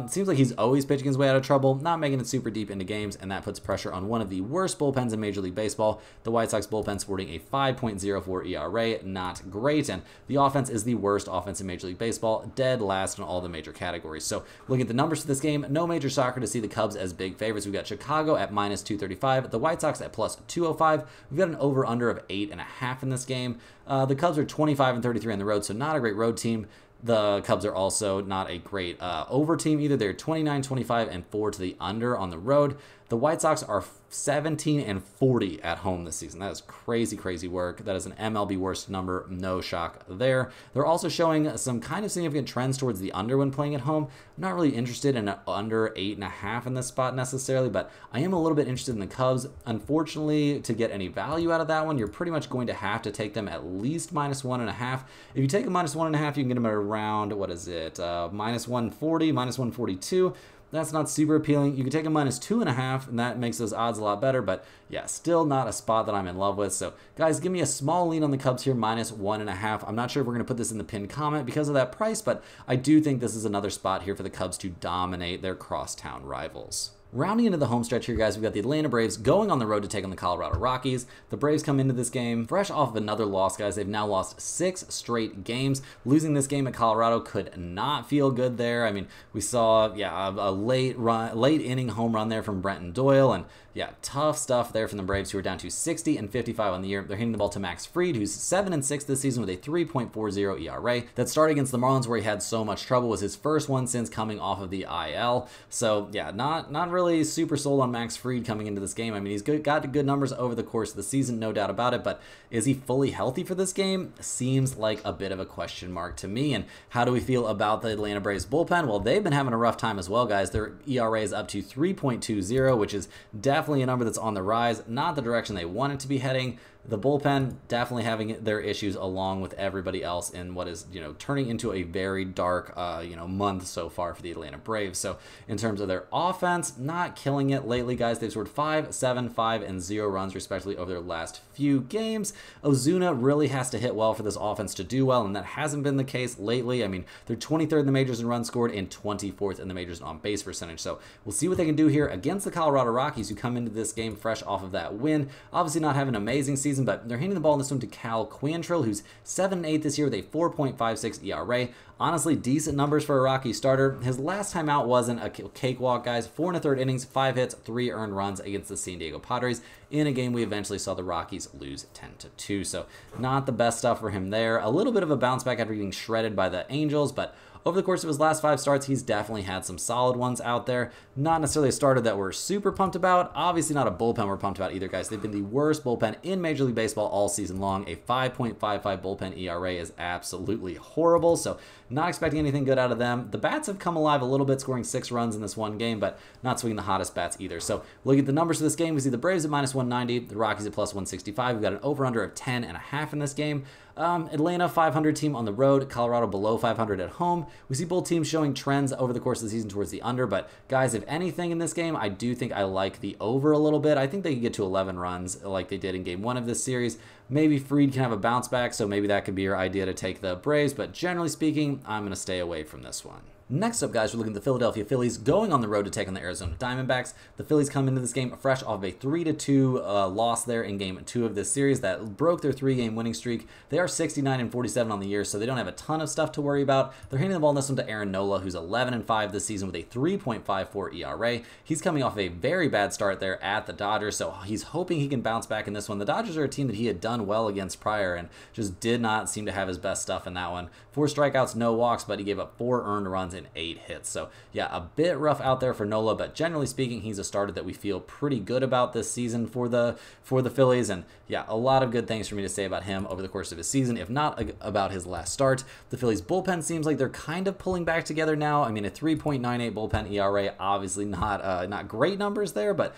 Seems like he's always pitching his way out of trouble, not making it super deep into games, and that puts pressure on one of the worst bullpens in Major League Baseball. The White Sox bullpen sporting a 5.04 ERA, not great, and the offense is the worst offense in Major League Baseball, dead last in all the major categories. So looking at the numbers for this game, no major shocker to see the Cubs as big favorites. We've got Chicago at minus 235, the White Sox at plus 205. We've got an over-under of 8.5 in this game. The Cubs are 25 and 33 on the road, so not a great road team. The Cubs are also not a great over team either. They're 29, 25, and 4 to the under on the road. The White Sox are 17-40 at home this season. That is crazy, crazy work. That is an MLB worst number. No shock there. They're also showing some kind of significant trends towards the under when playing at home. I'm not really interested in an under 8.5 in this spot necessarily, but I am a little bit interested in the Cubs. Unfortunately, to get any value out of that one, you're pretty much going to have to take them at least -1.5. If you take a -1.5, you can get them at around, what is it, -140, -142. That's not super appealing. You can take a -2.5, and that makes those odds a lot better, but yeah, still not a spot that I'm in love with. So guys, give me a small lean on the Cubs here, -1.5. I'm not sure if we're going to put this in the pinned comment because of that price, but I do think this is another spot here for the Cubs to dominate their crosstown rivals. Rounding into the home stretch here, guys, we've got the Atlanta Braves going on the road to take on the Colorado Rockies. The Braves come into this game fresh off of another loss, guys. They've now lost 6 straight games. Losing this game at Colorado could not feel good there. I mean, we saw, a late inning home run there from Brenton Doyle, and yeah, tough stuff there from the Braves, who are down to 60-55 on the year. They're hitting the ball to Max Fried, who's 7-6 this season with a 3.40 ERA. That start against the Marlins, where he had so much trouble, was his first one since coming off of the IL. So yeah, not really super sold on Max Fried coming into this game. I mean, he's got good numbers over the course of the season, no doubt about it, but is he fully healthy for this game? Seems like a bit of a question mark to me. And how do we feel about the Atlanta Braves bullpen? Well, they've been having a rough time as well, guys. Their ERA is up to 3.20, which is definitely a number that's on the rise, not the direction they want it to be heading. The bullpen definitely having their issues along with everybody else in what is, turning into a very dark, month so far for the Atlanta Braves. So in terms of their offense, not killing it lately, guys. They've scored 5, 7, 5, and 0 runs respectively over their last few games. Ozuna really has to hit well for this offense to do well, and that hasn't been the case lately. I mean, they're 23rd in the majors in runs scored and 24th in the majors in on-base percentage. So we'll see what they can do here against the Colorado Rockies, who come into this game fresh off of that win. Obviously not having an amazing season, but they're handing the ball in this one to Cal Quantrill, who's 7-8 this year with a 4.56 ERA. Honestly, decent numbers for a Rocky starter. His last time out wasn't a cakewalk, guys. 4 1/3 innings, 5 hits, 3 earned runs against the San Diego Padres in a game we eventually saw the Rockies lose 10-2. So not the best stuff for him there. A little bit of a bounce back after getting shredded by the Angels, but over the course of his last 5 starts, he's definitely had some solid ones out there. Not necessarily a starter that we're super pumped about. Obviously not a bullpen we're pumped about either, guys. They've been the worst bullpen in Major League Baseball all season long. A 5.55 bullpen ERA is absolutely horrible, so not expecting anything good out of them. The bats have come alive a little bit, scoring 6 runs in this one game, but not swinging the hottest bats either. So look at the numbers for this game. We see the Braves at -190, the Rockies at +165. We've got an over-under of 10.5 in this game. Atlanta 500 team on the road, Colorado below 500 at home. We see both teams showing trends over the course of the season towards the under, but guys, if anything in this game, I do think I like the over a little bit. I think they can get to 11 runs like they did in game 1 of this series. Maybe Fried can have a bounce back, so maybe that could be your idea to take the Braves, but generally speaking, I'm going to stay away from this one. Next up, guys, we're looking at the Philadelphia Phillies going on the road to take on the Arizona Diamondbacks. The Phillies come into this game fresh off of a 3-2 loss there in Game 2 of this series that broke their 3-game winning streak. They are 69-47 on the year, so they don't have a ton of stuff to worry about. They're handing the ball in this one to Aaron Nola, who's 11-5 this season with a 3.54 ERA. He's coming off a very bad start there at the Dodgers, so he's hoping he can bounce back in this one. The Dodgers are a team that he had done well against prior and just did not seem to have his best stuff in that one. 4 strikeouts, no walks, but he gave up 4 earned runs and 8 hits. So yeah, a bit rough out there for Nola, but generally speaking, he's a starter that we feel pretty good about this season for the Phillies. And yeah, a lot of good things for me to say about him over the course of his season, if not about his last start. The Phillies bullpen seems like they're kind of pulling back together now. I mean, a 3.98 bullpen ERA, obviously not great numbers there, but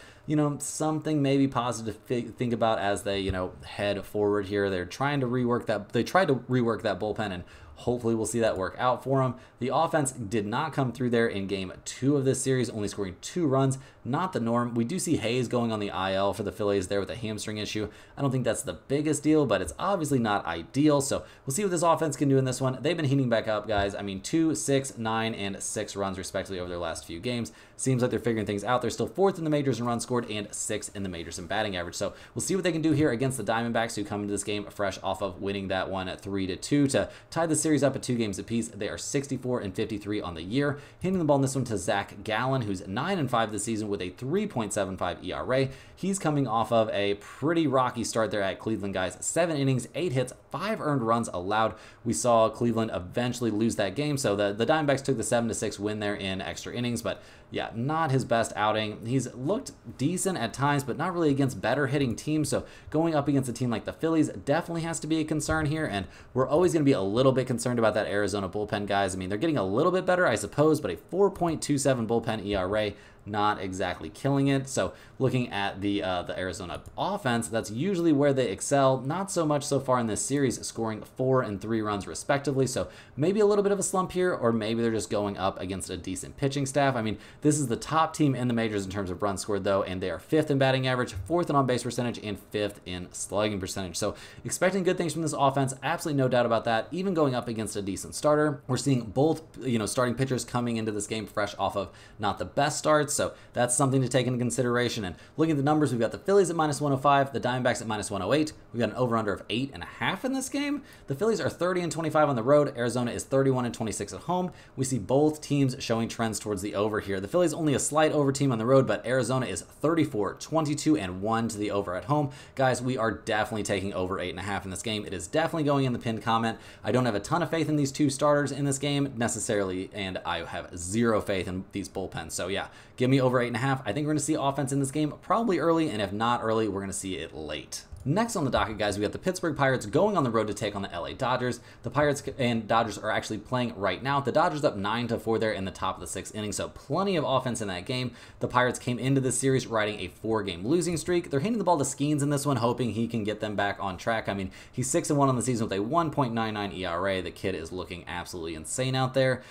something maybe positive to think about as they head forward here. They're trying to rework that. They tried to rework that bullpen, and hopefully we'll see that work out for them. The offense did not come through there in Game 2 of this series, only scoring 2 runs. Not the norm. We do see Hayes going on the IL for the Phillies there with a hamstring issue. I don't think that's the biggest deal, but it's obviously not ideal. So we'll see what this offense can do in this one. They've been heating back up, guys. I mean, 2, 6, 9, and 6 runs respectively over their last few games. Seems like they're figuring things out. They're still 4th in the majors in runs scored and 6th in the majors in batting average. So we'll see what they can do here against the Diamondbacks, who come into this game fresh off of winning that one at 3-2 to tie the series up at 2 games apiece. They are 64-53 on the year. Hitting the ball in this one to Zach Gallen, who's 9-5 this season with a 3.75 ERA. He's coming off of a pretty rocky start there at Cleveland, guys. 7 innings, 8 hits, 5 earned runs allowed. We saw Cleveland eventually lose that game, so the Diamondbacks took the 7-6 win there in extra innings, but yeah, not his best outing. He's looked decent at times, but not really against better hitting teams. So going up against a team like the Phillies definitely has to be a concern here. And we're always going to be a little bit concerned about that Arizona bullpen, guys. I mean, they're getting a little bit better, I suppose, but a 4.27 bullpen ERA, not exactly killing it. So looking at the Arizona offense, that's usually where they excel. Not so much so far in this series, scoring 4 and 3 runs respectively. So maybe a little bit of a slump here, or maybe they're just going up against a decent pitching staff. I mean, this is the top team in the majors in terms of runs scored, though, and they are 5th in batting average, 4th in on-base percentage, and 5th in slugging percentage. So expecting good things from this offense, absolutely no doubt about that. Even going up against a decent starter, we're seeing both, starting pitchers coming into this game fresh off of not the best starts. So that's something to take into consideration. And looking at the numbers, we've got the Phillies at -105, the Diamondbacks at -108. We've got an over-under of 8.5 in this game. The Phillies are 30 and 25 on the road. Arizona is 31 and 26 at home. We see both teams showing trends towards the over here. The Phillies only a slight over team on the road, but Arizona is 34, 22, and 1 to the over at home. Guys, we are definitely taking over 8.5 in this game. It is definitely going in the pinned comment. I don't have a ton of faith in these two starters in this game necessarily, and I have zero faith in these bullpens. So yeah, give me over 8.5. I think we're going to see offense in this game probably early, and if not early, we're going to see it late. Next on the docket, guys, we got the Pittsburgh Pirates going on the road to take on the LA Dodgers. The Pirates and Dodgers are actually playing right now. The Dodgers up 9-4 there in the top of the 6th inning, so plenty of offense in that game. The Pirates came into this series riding a 4-game losing streak. They're handing the ball to Skeens in this one, hoping he can get them back on track. I mean, he's 6-1 on the season with a 1.99 ERA. The kid is looking absolutely insane out there.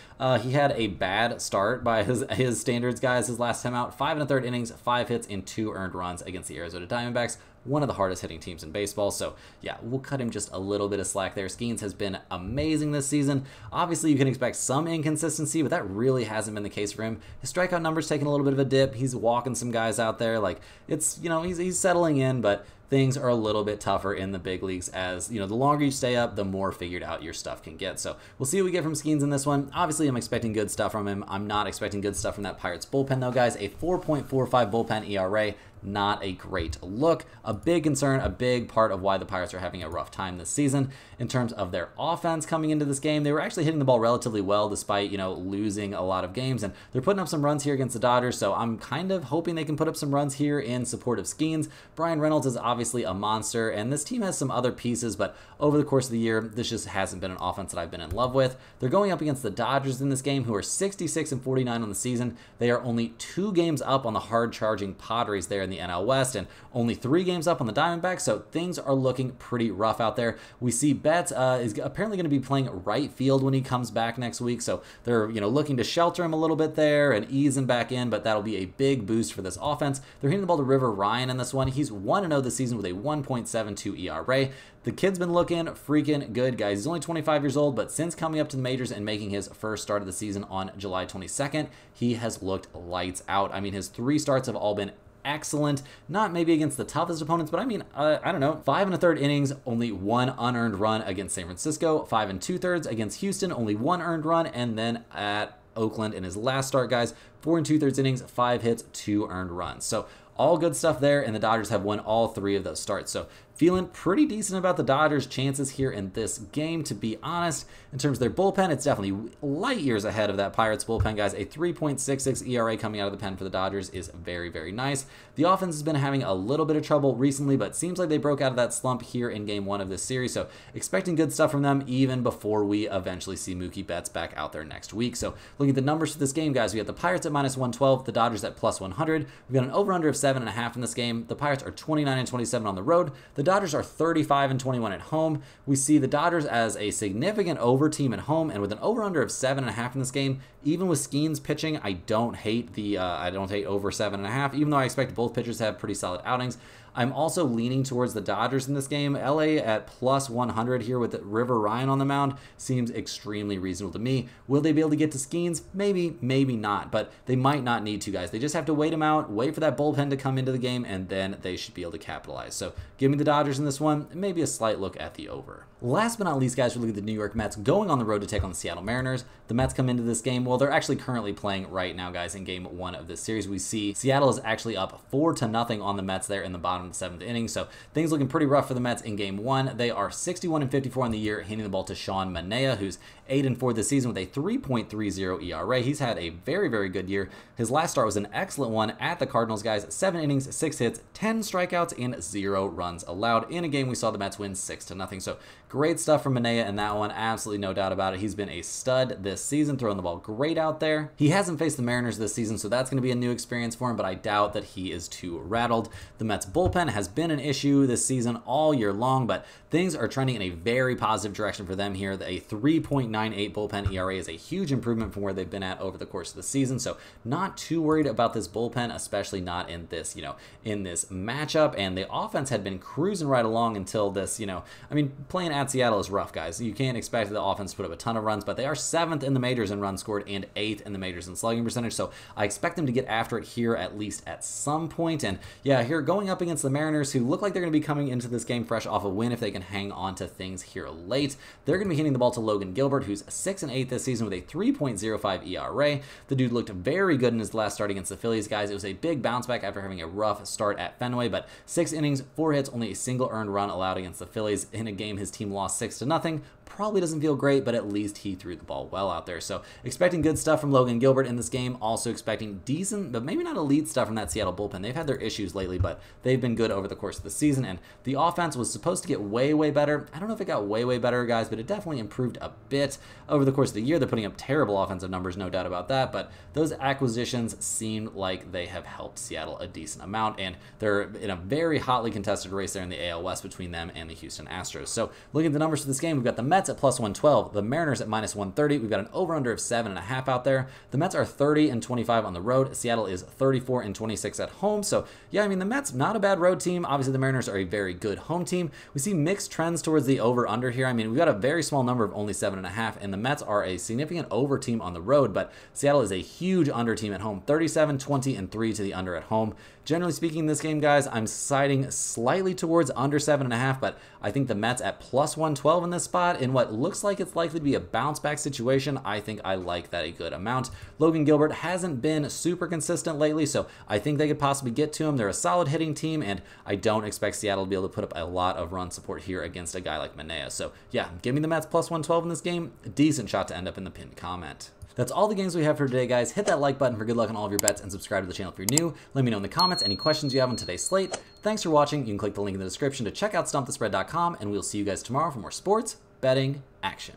He had a bad start by his standards, guys, his last time out. 5 1/3 innings, 5 hits, and 2 earned runs against the Arizona Diamondbacks, one of the hardest hitting teams in baseball. So yeah, we'll cut him just a little bit of slack there. Skeens has been amazing this season. Obviously, you can expect some inconsistency, but that really hasn't been the case for him. His strikeout numbers taking a little bit of a dip. He's walking some guys out there. Like, it's, he's settling in, but things are a little bit tougher in the big leagues. As the longer you stay up, the more figured out your stuff can get. So we'll see what we get from Skeens in this one. Obviously, I'm expecting good stuff from him. I'm not expecting good stuff from that Pirates bullpen, though, guys. A 4.45 bullpen ERA. Not a great look. A big concern, a big part of why the Pirates are having a rough time this season. In terms of their offense coming into this game, they were actually hitting the ball relatively well despite, losing a lot of games, and they're putting up some runs here against the Dodgers, so I'm kind of hoping they can put up some runs here in support of Skeens. Brian Reynolds is obviously a monster, and this team has some other pieces, but over the course of the year, this just hasn't been an offense that I've been in love with. They're going up against the Dodgers in this game, who are 66 and 49 on the season. They are only 2 games up on the hard-charging Padres there in the NL West, and only 3 games up on the Diamondbacks, so things are looking pretty rough out there. We see Betts is apparently going to be playing right field when he comes back next week, so they're looking to shelter him a little bit there and ease him back in, but that'll be a big boost for this offense. They're hitting the ball to River Ryan in this one. He's 1-0 this season with a 1.72 ERA. The kid's been looking freaking good, guys. He's only 25 years old, but since coming up to the majors and making his first start of the season on July 22nd, he has looked lights out. I mean, his 3 starts have all been excellent. Not maybe against the toughest opponents, but I mean, I don't know. 5 1/3 innings, only 1 unearned run against San Francisco. 5 2/3 against Houston, only 1 earned run. And then at Oakland in his last start, guys, 4 2/3 innings, 5 hits, 2 earned runs. So all good stuff there, and the Dodgers have won all 3 of those starts. So feeling pretty decent about the Dodgers' chances here in this game, to be honest. In terms of their bullpen, it's definitely light years ahead of that Pirates bullpen, guys. A 3.66 ERA coming out of the pen for the Dodgers is very, very nice. The offense has been having a little bit of trouble recently, but seems like they broke out of that slump here in Game 1 of this series, so expecting good stuff from them even before we eventually see Mookie Betts back out there next week. So looking at the numbers for this game, guys, we have the Pirates at -112, the Dodgers at +100. We've got an over-under of 7.5 in this game. The Pirates are 29 and 27 on the road. The Dodgers are 35 and 21 at home. We see the Dodgers as a significant over team at home, and with an over/under of 7.5 in this game, even with Skeens pitching, I don't hate over 7.5, even though I expect both pitchers to have pretty solid outings. I'm also leaning towards the Dodgers in this game. LA at +100 here with River Ryan on the mound seems extremely reasonable to me. Will they be able to get to Skeens? Maybe, maybe not, but they might not need to, guys. They just have to wait him out, wait for that bullpen to come into the game, and then they should be able to capitalize. So give me the Dodgers in this one, maybe a slight look at the over. Last but not least, guys, we look at the New York Mets going on the road to take on the Seattle Mariners. The Mets come into this game, well, they're actually currently playing right now, guys, in Game 1 of this series. We see Seattle is actually up 4-0 on the Mets there in the bottom around the 7th inning. So things looking pretty rough for the Mets in game 1. They are 61-54 on the year, handing the ball to Sean Manaea, who's 8-4 this season with a 3.30 ERA. He's had a very, very good year. His last start was an excellent one at the Cardinals, guys. 7 innings, 6 hits, 10 strikeouts, and 0 runs allowed. In a game, we saw the Mets win 6-0. So great stuff from Manaea in that one. Absolutely no doubt about it. He's been a stud this season, throwing the ball great out there. He hasn't faced the Mariners this season, so that's going to be a new experience for him, but I doubt that he is too rattled. The Mets bullpen has been an issue this season all year long, but things are trending in a very positive direction for them here. A 3.98 bullpen ERA is a huge improvement from where they've been at over the course of the season, so not too worried about this bullpen, especially not in this, in this matchup. And the offense had been cruising right along until this, I mean, playing at Seattle is rough, guys. You can't expect the offense to put up a ton of runs, but they are 7th in the majors in runs scored and 8th in the majors in slugging percentage, so I expect them to get after it here at least at some point. And yeah, here going up against the Mariners, who look like they're going to be coming into this game fresh off a win if they can hang on to things here late. They're going to be hitting the ball to Logan Gilbert, who's 6-8 this season with a 3.05 ERA. The dude looked very good in his last start against the Phillies, guys. It was a big bounce back after having a rough start at Fenway, but 6 innings, 4 hits, only a single earned run allowed against the Phillies in a game his team lost 6-0. Probably doesn't feel great, but at least he threw the ball well out there. So expecting good stuff from Logan Gilbert in this game. Also expecting decent, but maybe not elite stuff from that Seattle bullpen. They've had their issues lately, but they've been good over the course of the season. And the offense was supposed to get way, way better. I don't know if it got way, way better, guys, but it definitely improved a bit over the course of the year. They're putting up terrible offensive numbers, no doubt about that. But those acquisitions seem like they have helped Seattle a decent amount. And they're in a very hotly contested race there in the AL West between them and the Houston Astros. So looking at the numbers for this game, we've got the Mets at +112, the Mariners at -130. We've got an over-under of 7.5 out there. The Mets are 30-25 on the road. Seattle is 34-26 at home. So yeah, I mean, the Mets, not a bad road team. Obviously, the Mariners are a very good home team. We see mixed trends towards the over-under here. I mean, we've got a very small number of only 7.5, and the Mets are a significant over team on the road, but Seattle is a huge under team at home. 37-20-3 to the under at home. Generally speaking, in this game, guys, I'm siding slightly towards under 7.5, but I think the Mets at +112 in this spot, in what looks like it's likely to be a bounce back situation, I think I like that a good amount. Logan Gilbert hasn't been super consistent lately, so I think they could possibly get to him. They're a solid hitting team, and I don't expect Seattle to be able to put up a lot of run support here against a guy like Manaea. So yeah, give me the Mets +112 in this game. A decent shot to end up in the pinned comment. That's all the games we have for today, guys. Hit that like button for good luck on all of your bets and subscribe to the channel if you're new. Let me know in the comments any questions you have on today's slate. Thanks for watching. You can click the link in the description to check out StumpTheSpread.com, and we'll see you guys tomorrow for more sports betting action.